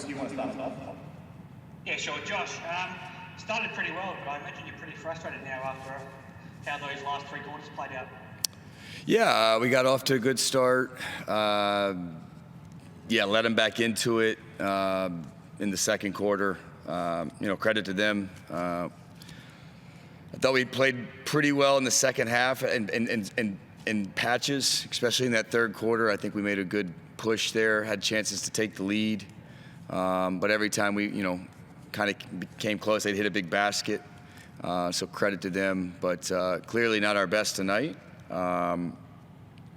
do you want to start us off? Yeah, sure. Josh, started pretty well, but I imagine you're pretty frustrated now after how those last three quarters played out. Yeah, we got off to a good start. Let them back into it in the second quarter. Credit to them. I thought we played pretty well in the second half and in patches, especially in that third quarter. I think we made a good push there, had chances to take the lead. But every time we, kind of came close, they'd hit a big basket. So credit to them, but clearly not our best tonight.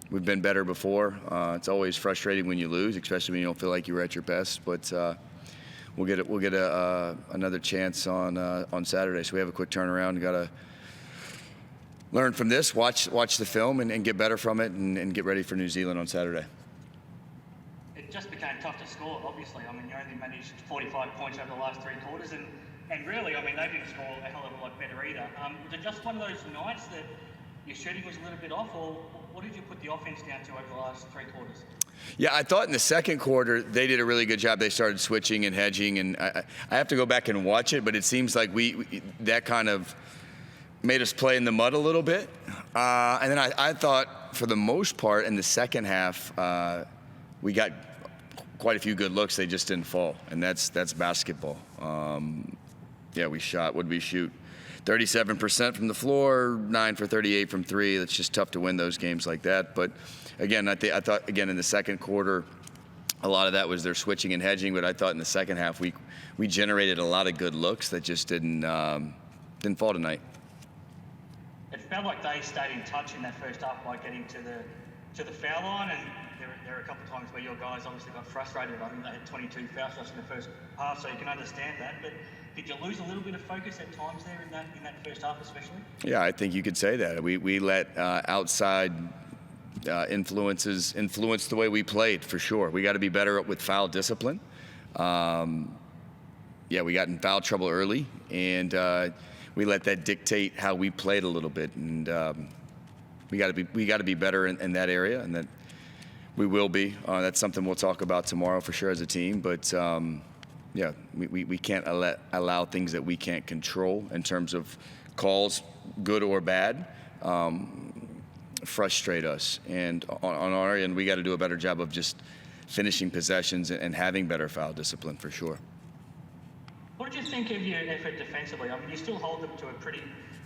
We've been better before. It's always frustrating when you lose, especially when you don't feel like you were at your best. But we'll get another chance on Saturday. So we have a quick turnaround. Got to learn from this, watch the film, and get better from it, and get ready for New Zealand on Saturday. It just became tough to score, obviously. I mean, you only managed 45 points over the last three quarters, and really, I mean, they didn't score a hell of a lot better either. Was it just one of those nights that your shooting was a little bit off, or what did you put the offense down to over the last three quarters? Yeah, I thought in the second quarter they did a really good job. They started switching and hedging, and I have to go back and watch it, but it seems like we that kind of made us play in the mud a little bit. And then I thought for the most part in the second half we got quite a few good looks. They just didn't fall, and that's basketball. We shot. What did we shoot? 37% from the floor, 9 for 38 from three. It's just tough to win those games like that. But again, I thought again in the second quarter, a lot of that was their switching and hedging. But I thought in the second half we generated a lot of good looks that just didn't fall tonight. It felt like they stayed in touch in that first half by getting to the foul line, and there were a couple of times where your guys obviously got frustrated. I think they had 22 foul shots in the first half, so you can understand that. But did you lose a little bit of focus at times there in that first half, especially? Yeah, I think you could say that. We let outside influences influence the way we played, for sure. We got to be better with foul discipline. We got in foul trouble early, and we let that dictate how we played a little bit. And we got to be better in that area, and that we will be. That's something we'll talk about tomorrow for sure as a team. But we can't allow things that we can't control in terms of calls, good or bad, frustrate us. And on our end, we got to do a better job of just finishing possessions and having better foul discipline for sure. What did you think of your effort defensively? I mean, you still hold them to a pretty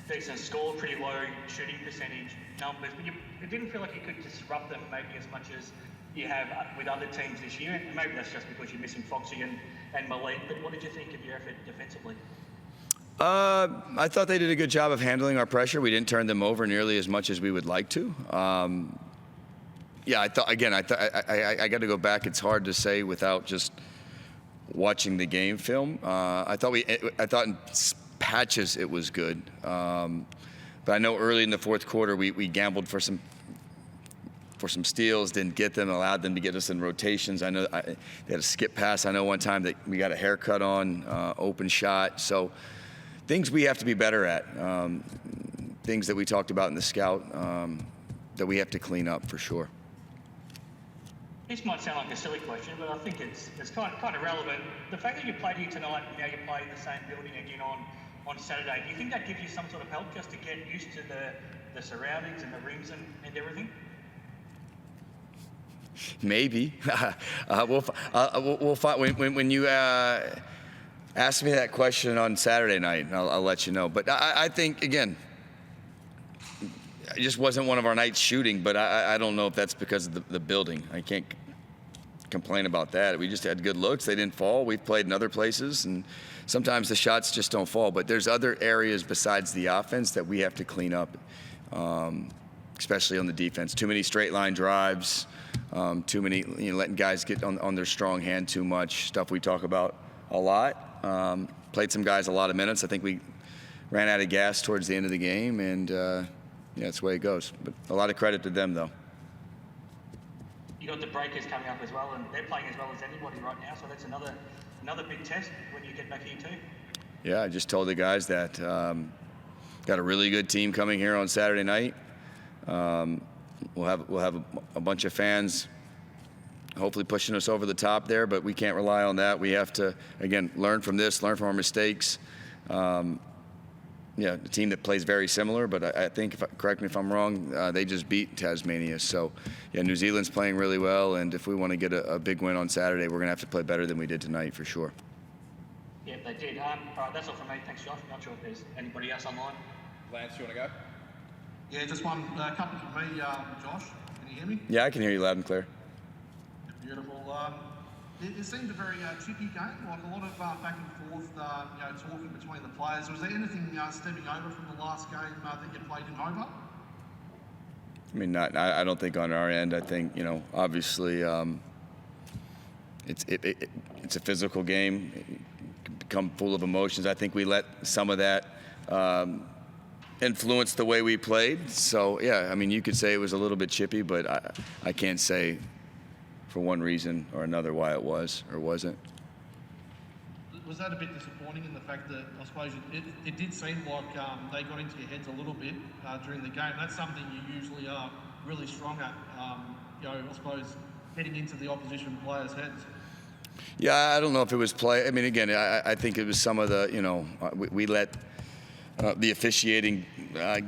decent score, pretty low shooting percentage numbers, but it didn't feel like you could disrupt them maybe as much as you have with other teams this year. And maybe that's just because you're missing Foxy and Malik, but what did you think of your effort defensively? I thought they did a good job of handling our pressure. We didn't turn them over nearly as much as we would like to. I got to go back. It's hard to say without just watching the game film. I thought in patches it was good, but I know early in the fourth quarter we gambled for some steals, didn't get them, allowed them to get us in rotations. I know they had a skip pass. I know one time that we got a haircut on, open shot. So things we have to be better at, things that we talked about in the scout that we have to clean up for sure. This might sound like a silly question, but I think it's kind of relevant. The fact that you played here tonight and now you play in the same building again on Saturday, do you think that gives you some sort of help just to get used to the surroundings and the rims and everything? Maybe. We'll find when you ask me that question on Saturday night. I'll let you know. But I think again, it just wasn't one of our nights shooting. But I don't know if that's because of the building. I can't complain about that. We just had good looks. They didn't fall. We've played in other places, and sometimes the shots just don't fall. But there's other areas besides the offense that we have to clean up, especially on the defense. Too many straight line drives. Too many, letting guys get on their strong hand too much, stuff we talk about a lot. Played some guys a lot of minutes. I think we ran out of gas towards the end of the game, and that's the way it goes. But a lot of credit to them, though. You got the Breakers coming up as well, and they're playing as well as anybody right now, so that's another big test when you get back here too. Yeah, I just told the guys that got a really good team coming here on Saturday night. We'll have a bunch of fans hopefully pushing us over the top there, but we can't rely on that. We have to, again, learn from this, learn from our mistakes. Yeah, a team that plays very similar, but I think, correct me if I'm wrong, they just beat Tasmania. So, yeah, New Zealand's playing really well, and if we want to get a big win on Saturday, we're going to have to play better than we did tonight for sure. Yeah, they did. All right, that's all from me. Thanks, Josh. Not sure if there's anybody else online. Lance, you want to go? Yeah, just one couple from me, Josh. Can you hear me? Yeah, I can hear you loud and clear. Beautiful. It seemed a very chippy game, like a lot of back and forth, talking between the players. Was there anything stemming over from the last game that you played in Hobart? I mean, I don't think on our end. I think, obviously it's a physical game. It can become full of emotions. I think we let some of that influence the way we played. So, yeah, I mean, you could say it was a little bit chippy, but I can't say for one reason or another why it was or wasn't. Was that a bit disappointing in the fact that I suppose it did seem like they got into your heads a little bit during the game? That's something you usually are really strong at, I suppose, heading into the opposition players' heads. Yeah, I don't know if it was play. I mean, again, I think it was some of the, we let the officiating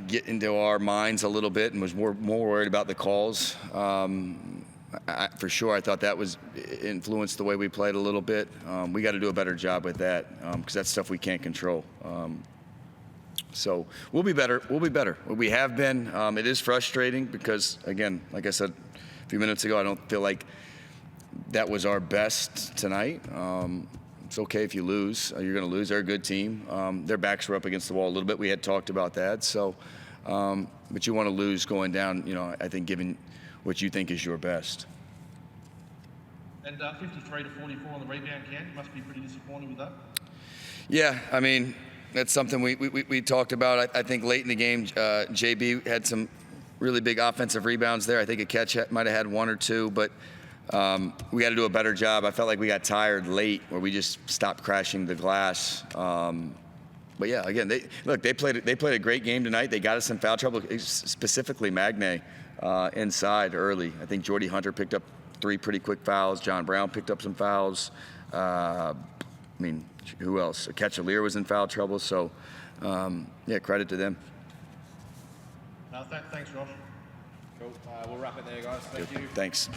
get into our minds a little bit and was more worried about the calls. For sure, I thought that was influenced the way we played a little bit. We got to do a better job with that because that's stuff we can't control. So we'll be better. We'll be better. We have been. It is frustrating because, again, like I said a few minutes ago, I don't feel like that was our best tonight. It's okay if you lose. You're going to lose. They're a good team. Their backs were up against the wall a little bit. We had talked about that. So, but you want to lose going down, I think, given what you think is your best. And 53 to 44 on the rebound count, you must be pretty disappointed with that. Yeah, I mean, that's something we talked about. I think late in the game, JB had some really big offensive rebounds there. I think a catch might have had one or two, but we got to do a better job. I felt like we got tired late where we just stopped crashing the glass. But yeah, again, they played a great game tonight. They got us in foul trouble, specifically Magne. Inside early. I think Jordy Hunter picked up 3 pretty quick fouls. John Brown picked up some fouls. I mean, who else? Ketchalier was in foul trouble. So, yeah, credit to them. Thanks, Josh. Cool. We'll wrap it there, guys. Thank you. Thanks.